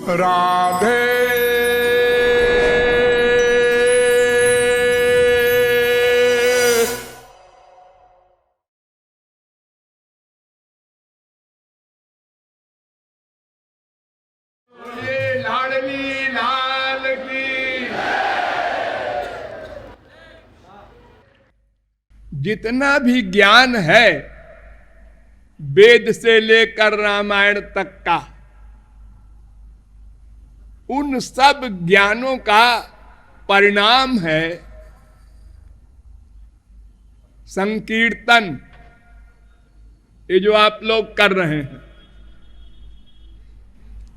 राधे लाडली लाल की। जितना भी ज्ञान है वेद से लेकर रामायण तक का, उन सब ज्ञानों का परिणाम है संकीर्तन। ये जो आप लोग कर रहे हैं,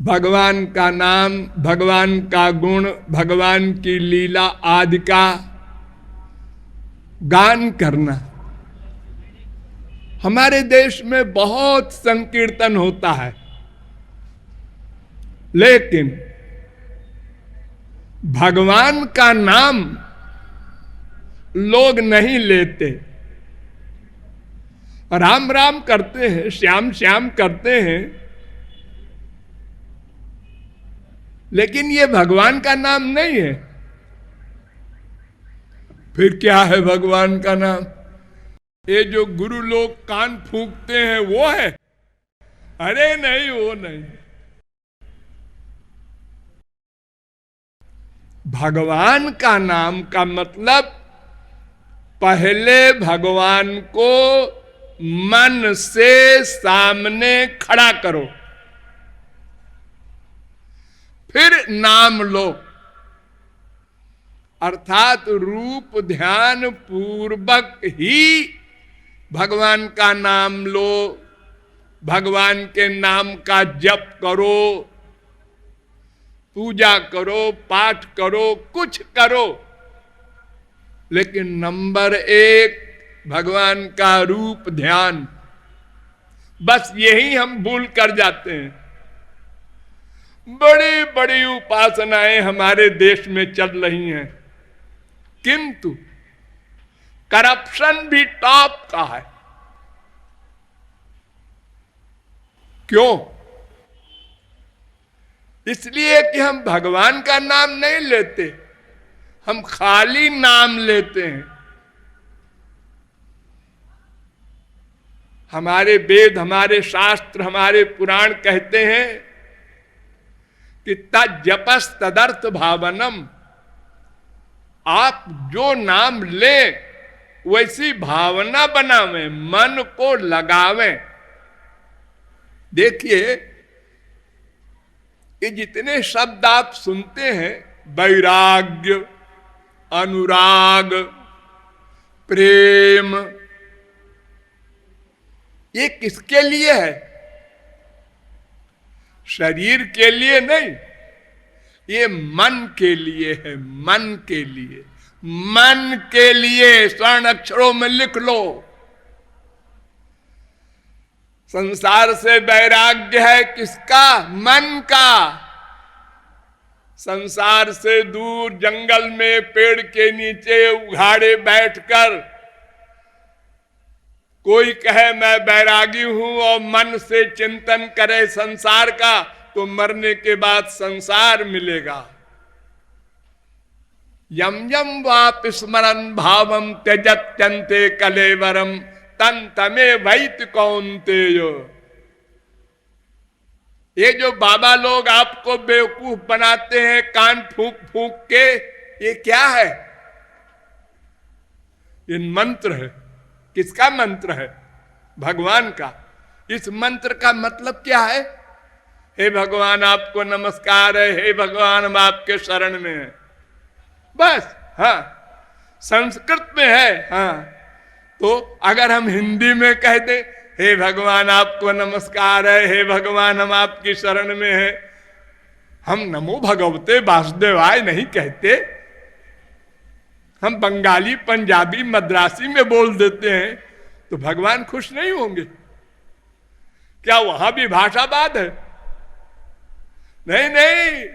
भगवान का नाम, भगवान का गुण, भगवान की लीला आदि का गान करना। हमारे देश में बहुत संकीर्तन होता है, लेकिन भगवान का नाम लोग नहीं लेते। राम राम करते हैं, श्याम श्याम करते हैं, लेकिन ये भगवान का नाम नहीं है। फिर क्या है भगवान का नाम? ये जो गुरु लोग कान फूंकते हैं वो है? अरे नहीं, वो नहीं। भगवान का नाम का मतलब पहले भगवान को मन से सामने खड़ा करो, फिर नाम लो। अर्थात रूप ध्यान पूर्वक ही भगवान का नाम लो, भगवान के नाम का जप करो, पूजा करो, पाठ करो, कुछ करो, लेकिन नंबर एक भगवान का रूप ध्यान। बस यही हम भूल कर जाते हैं। बड़ी बड़ी उपासनाएं हमारे देश में चल रही हैं, किंतु करप्शन भी टॉप का है। क्यों? इसलिए कि हम भगवान का नाम नहीं लेते, हम खाली नाम लेते हैं। हमारे वेद, हमारे शास्त्र, हमारे पुराण कहते हैं कि तज्जपस तदर्थ भावनम। आप जो नाम ले वैसी भावना बनावें, मन को लगावें। देखिए, ये जितने शब्द आप सुनते हैं, वैराग्य, अनुराग, प्रेम, ये किसके लिए है? शरीर के लिए नहीं, ये मन के लिए है। मन के लिए, मन के लिए स्वर्ण अक्षरों में लिख लो। संसार से वैराग्य है किसका? मन का। संसार से दूर जंगल में पेड़ के नीचे उघाड़े बैठकर कोई कहे मैं बैरागी हूं और मन से चिंतन करे संसार का, तो मरने के बाद संसार मिलेगा। यम यम वाप स्मरन भावम त्यजत्यन्ते कलेवरम तन तमे वैत कौन्तेयो। ये जो बाबा लोग आपको बेवकूफ बनाते हैं कान फूंक फूंक के, ये क्या है? ये मंत्र है। किसका मंत्र है? भगवान का। इस मंत्र का मतलब क्या है? हे भगवान आपको नमस्कार है, हे भगवान हम आपके शरण में हैं। बस। हाँ, संस्कृत में है। हाँ, तो अगर हम हिंदी में कह दें हे भगवान आपको नमस्कार है, हे भगवान हम आपकी शरण में हैं, हम नमो भगवते वासुदेवाय नहीं कहते। हम बंगाली, पंजाबी, मद्रासी में बोल देते हैं, तो भगवान खुश नहीं होंगे क्या? वहां भी भाषावाद है? नहीं नहीं,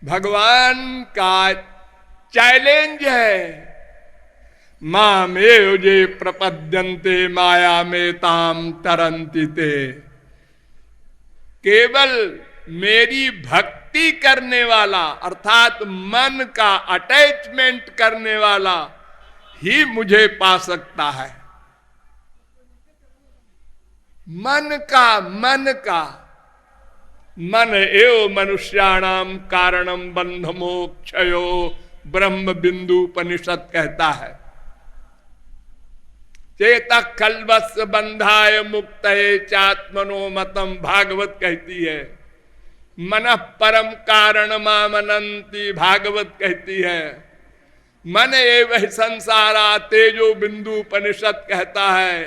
भगवान का चैलेंज है। मामेव जे प्रपद्यन्ते माया में ताम तरन्ति ते। केवल मेरी भक्ति भक्ति करने वाला अर्थात मन का अटैचमेंट करने वाला ही मुझे पा सकता है। मन एव मनुष्याणाम कारणम बंध मोक्षयो ब्रह्म बिंदु उपनिषद कहता है। चेता खलवस बंधाय मुक्त चात्मनो मतम भागवत कहती है। मन परम कारण मामनंती भागवत कहती है। मन एवं संसारा तेजो बिंदु उपनिषद कहता है।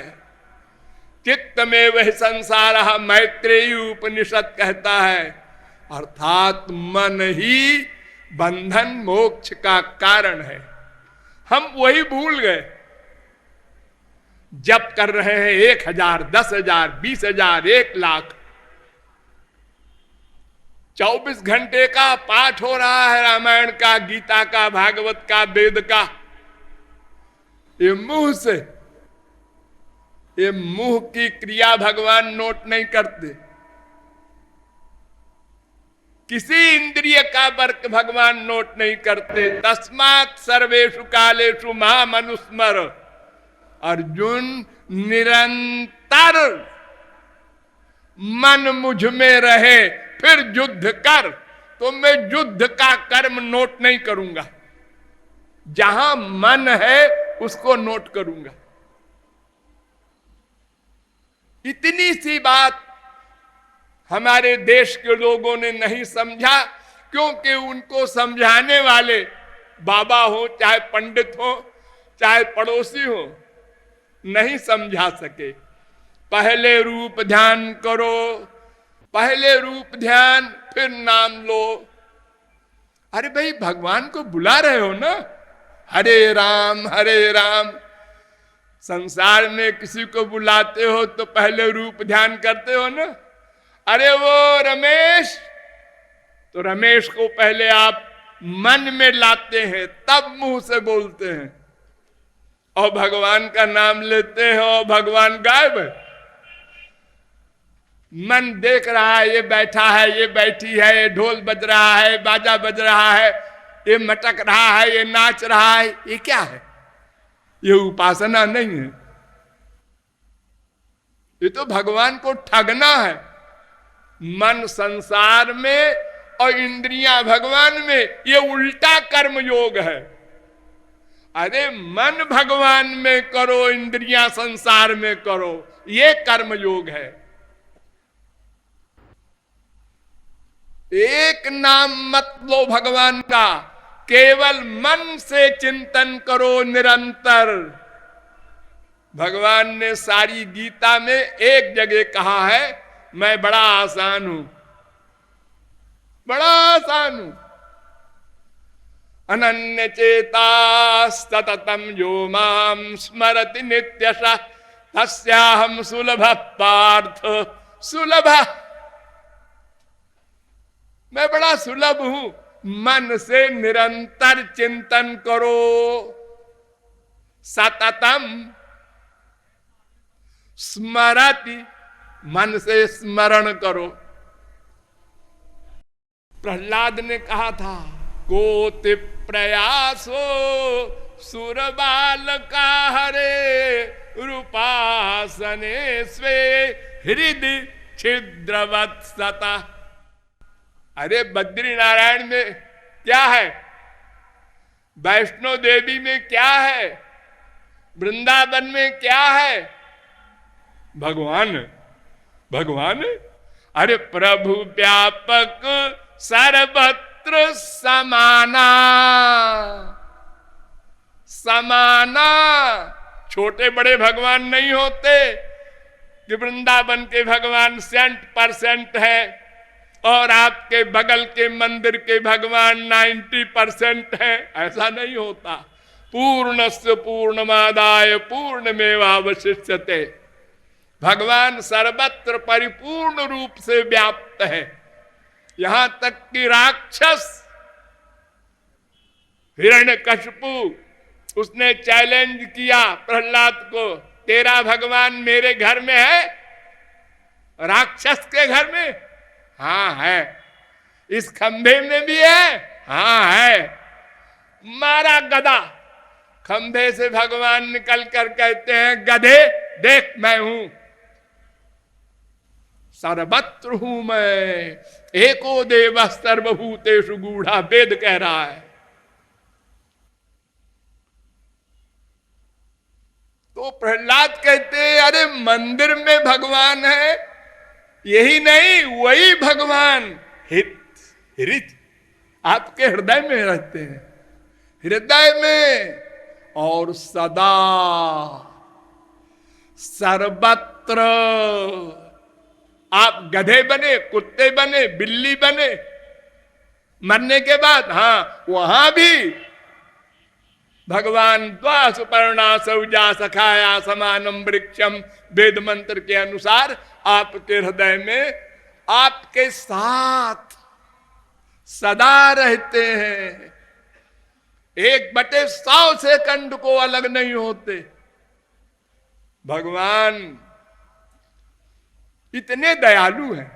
चित्त में वह संसार मैत्रेयी उपनिषद कहता है। अर्थात मन ही बंधन मोक्ष का कारण है। हम वही भूल गए। जप कर रहे हैं 1000, 10,000, 20,000, 1,00,000, 24 घंटे का पाठ हो रहा है रामायण का, गीता का, भागवत का, वेद का। ये मुंह से, ये मुंह की क्रिया भगवान नोट नहीं करते। किसी इंद्रिय का वर्क भगवान नोट नहीं करते। तस्मात् सर्वेषु कालेषु माम अनुस्मर। अर्जुन, निरंतर मन मुझ में रहे फिर युद्ध कर। तो मैं युद्ध का कर्म नोट नहीं करूंगा, जहां मन है उसको नोट करूंगा। इतनी सी बात हमारे देश के लोगों ने नहीं समझा, क्योंकि उनको समझाने वाले बाबा हो, चाहे पंडित हो, चाहे पड़ोसी हो, नहीं समझा सके। पहले रूप ध्यान करो, पहले रूप ध्यान फिर नाम लो। अरे भाई, भगवान को बुला रहे हो ना, हरे राम हरे राम। संसार में किसी को बुलाते हो तो पहले रूप ध्यान करते हो ना। अरे वो रमेश, तो रमेश को पहले आप मन में लाते हैं, तब मुंह से बोलते हैं। और भगवान का नाम लेते हैं और भगवान गायब है। मन देख रहा है, ये बैठा है, ये बैठी है, ये ढोल बज रहा है, बाजा बज रहा है, ये मटक रहा है, ये नाच रहा है। ये क्या है? ये उपासना नहीं है। ये तो भगवान को ठगना है। मन संसार में और इंद्रियां भगवान में, ये उल्टा कर्म योग है। अरे मन भगवान में करो, इंद्रियां संसार में करो, ये कर्म योग है। एक नाम मत लो भगवान का, केवल मन से चिंतन करो निरंतर। भगवान ने सारी गीता में एक जगह कहा है, मैं बड़ा आसान हूं, बड़ा आसान हूं। अनन्य चेता सततम यो माम स्मरति नित्यशः तस्याहं सुलभ पार्थ सुलभ। मैं बड़ा सुलभ हूं। मन से निरंतर चिंतन करो। सततम स्मरति, मन से स्मरण करो। प्रहलाद ने कहा था, कोटि प्रयासो सुरबाल का हरे रूपासने स्वे हृदय छिद्रवत् सता। अरे बद्री नारायण में क्या है, वैष्णो देवी में क्या है, वृंदावन में क्या है? भगवान, भगवान। अरे प्रभु व्यापक सर्वत्र समाना, समाना। छोटे बड़े भगवान नहीं होते कि वृंदावन के भगवान 100% है और आपके बगल के मंदिर के भगवान 90% है। ऐसा नहीं होता। पूर्णस्य पूर्णमादाय पूर्णमेवावशिष्यते। भगवान सर्वत्र परिपूर्ण रूप से व्याप्त है। यहां तक कि राक्षस हिरण्यकशिपु, उसने चैलेंज किया प्रहलाद को, तेरा भगवान मेरे घर में है? राक्षस के घर में? हाँ है। इस खंभे में भी है, हाँ है। मारा गदा, खंभे से भगवान निकल कर कहते हैं गधे देख मैं हूं, सर्वत्र हूं मैं, एको देव सर्वभूतेषु गूढ़ा, वेद कह रहा है। तो प्रहलाद कहते हैं अरे मंदिर में भगवान है, यही नहीं वही भगवान हित हृत आपके हृदय में रहते हैं, हृदय में, और सदा सर्वत्र। आप गधे बने, कुत्ते बने, बिल्ली बने, मरने के बाद हाँ वहां भी भगवान द्वा सुपर्णा सौजा सखाया समानम वृक्षम, वेद मंत्र के अनुसार आपके हृदय में आपके साथ सदा रहते हैं, 1/100 सेकंड को अलग नहीं होते। भगवान इतने दयालु हैं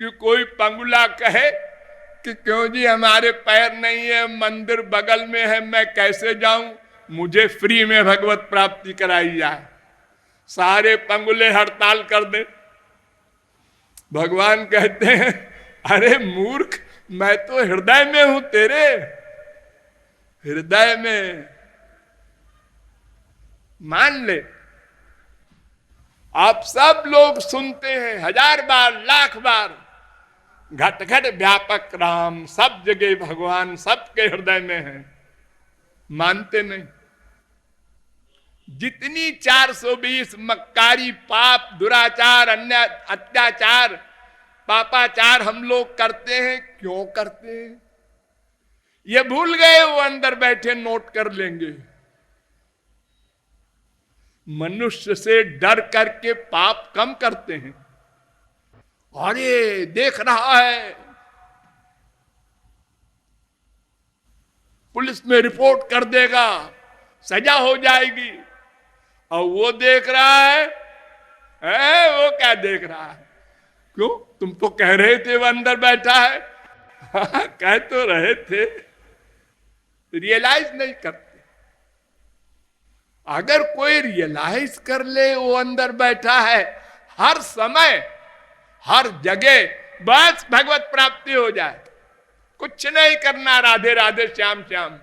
कि कोई पंगुला कहे कि क्यों जी हमारे पैर नहीं है, मंदिर बगल में है, मैं कैसे जाऊं, मुझे फ्री में भगवत प्राप्ति कराई जाए, सारे पंगुले हड़ताल कर दे। भगवान कहते हैं अरे मूर्ख, मैं तो हृदय में हूं तेरे, हृदय में। मान ले, आप सब लोग सुनते हैं 1000 बार, लाख बार, घट घट व्यापक राम, सब जगह भगवान सबके हृदय में है, मानते नहीं। जितनी 420 मक्कारी, पाप, दुराचार, अन्य अत्याचार, पापाचार हम लोग करते हैं, क्यों करते हैं? ये भूल गए वो अंदर बैठे नोट कर लेंगे। मनुष्य से डर करके पाप कम करते हैं। अरे देख रहा है, पुलिस में रिपोर्ट कर देगा, सजा हो जाएगी, और वो देख रहा है, वो क्या देख रहा है? क्यों? तुम तो कह रहे थे वो अंदर बैठा है। हाँ, कह तो रहे थे, रियलाइज नहीं करते। अगर कोई रियलाइज कर ले वो अंदर बैठा है, हर समय हर जगह, बस भगवत प्राप्ति हो जाए, कुछ नहीं करना, राधे राधे श्याम श्याम।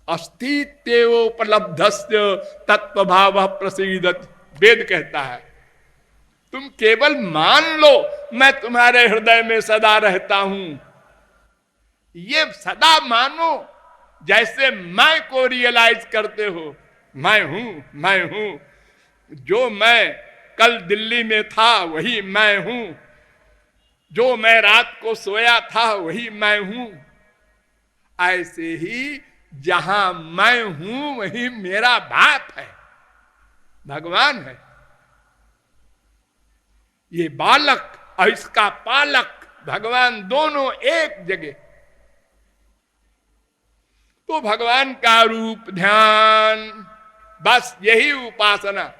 अस्तित्वोपलब्धस्य तत्वभाव प्रसीदति, वेद कहता है तुम केवल मान लो मैं तुम्हारे हृदय में सदा रहता हूं। ये सदा मानो, जैसे मैं को रियलाइज करते हो, मैं हूं, जो मैं कल दिल्ली में था वही मैं हूं, जो मैं रात को सोया था वही मैं हूं। ऐसे ही जहां मैं हूं वही मेरा बाप है, भगवान है। ये बालक और इसका पालक, भगवान दोनों एक जगह। तो भगवान का रूप ध्यान, बस यही उपासना।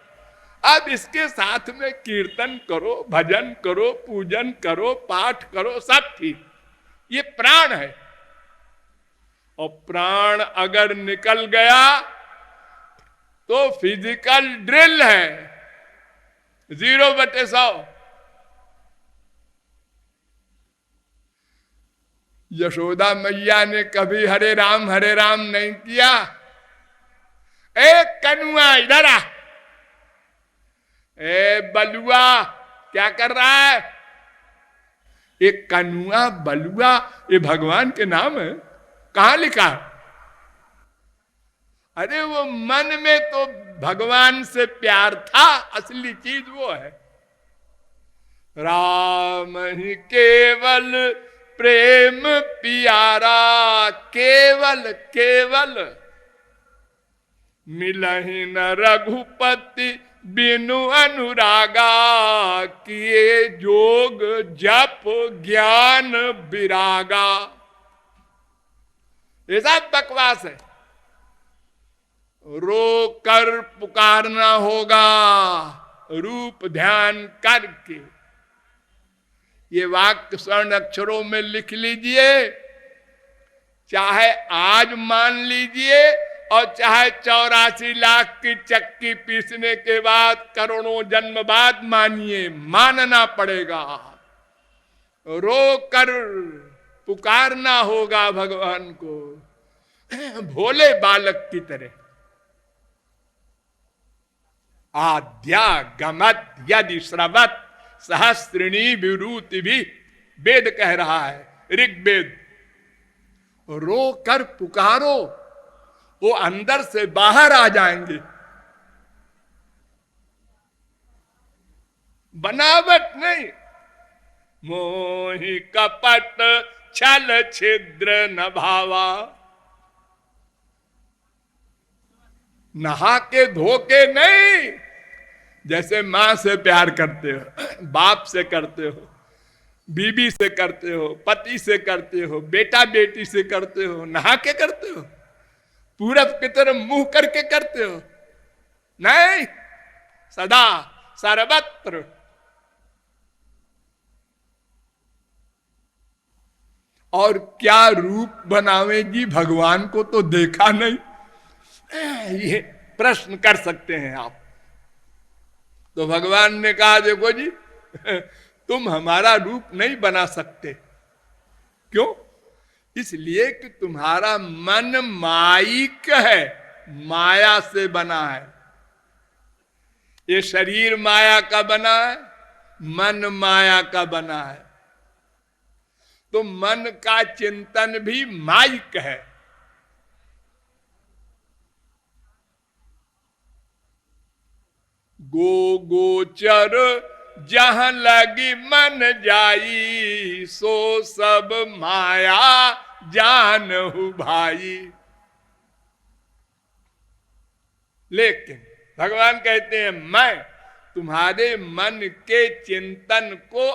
अब इसके साथ में कीर्तन करो, भजन करो, पूजन करो, पाठ करो, सब ठीक, ये प्राण है। और प्राण अगर निकल गया तो फिजिकल ड्रिल है, 0/100। यशोदा मैया ने कभी हरे राम नहीं किया। एक कनुआ इधर आ, बलुआ क्या कर रहा है? एक कनुआ बलुआ, ये भगवान के नाम है, कहां लिखा? अरे वो मन में तो भगवान से प्यार था, असली चीज वो है। राम ही केवल प्रेम पियारा, केवल केवल मिलहि न रघुपति बिनु अनुरागा, किए जोग जप ज्ञान विरागा। ये सब बकवास है, रो कर पुकारना होगा, रूप ध्यान करके। ये वाक्य स्वर्ण अक्षरों में लिख लीजिए, चाहे आज मान लीजिए और चाहे 84 लाख की चक्की पीसने के बाद करोड़ों जन्म बाद मानिए, मानना पड़ेगा। रो कर पुकारना होगा भगवान को भोले बालक की तरह। आद्या गमत यदि श्रवत सहस्रिणी विरूति भी वेद कह रहा है, ऋग्वेद। रो कर पुकारो, वो अंदर से बाहर आ जाएंगे। बनावट नहीं। मोहि कपट छल छिद्र न भावा, नहा के धोके नहीं। जैसे मां से प्यार करते हो, बाप से करते हो, बीबी से करते हो, पति से करते हो, बेटा बेटी से करते हो, नहा के करते हो, पूरब की तरफ मुंह करके करते हो, नहीं, सदा सर्वत्र। और क्या रूप बनावेगी भगवान को तो देखा नहीं, ये प्रश्न कर सकते हैं आप। तो भगवान ने कहा देखो जी तुम हमारा रूप नहीं बना सकते। क्यों? इसलिए कि तुम्हारा मन माइक है, माया से बना है। ये शरीर माया का बना है, मन माया का बना है। तो मन का चिंतन भी माइक है। गो गोचर जहां लगी मन जाई, सो सब माया जानहु भाई। लेकिन भगवान कहते हैं मैं तुम्हारे मन के चिंतन को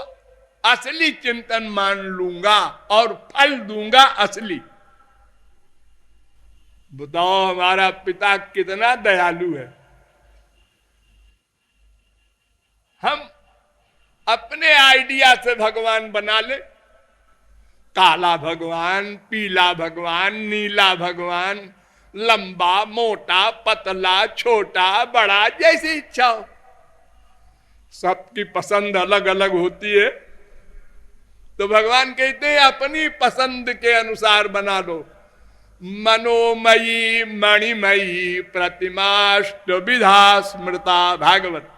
असली चिंतन मान लूंगा और फल दूंगा असली। बताओ हमारा पिता कितना दयालु है। हम अपने आइडिया से भगवान बना ले, काला भगवान, पीला भगवान, नीला भगवान, लंबा मोटा पतला छोटा बड़ा, जैसी इच्छा हो। सबकी पसंद अलग अलग होती है। तो भगवान कहते हैं अपनी पसंद के अनुसार बना लो। मनोमयी मणिमयी प्रतिमाष्ट विधा स्मृता, भागवत।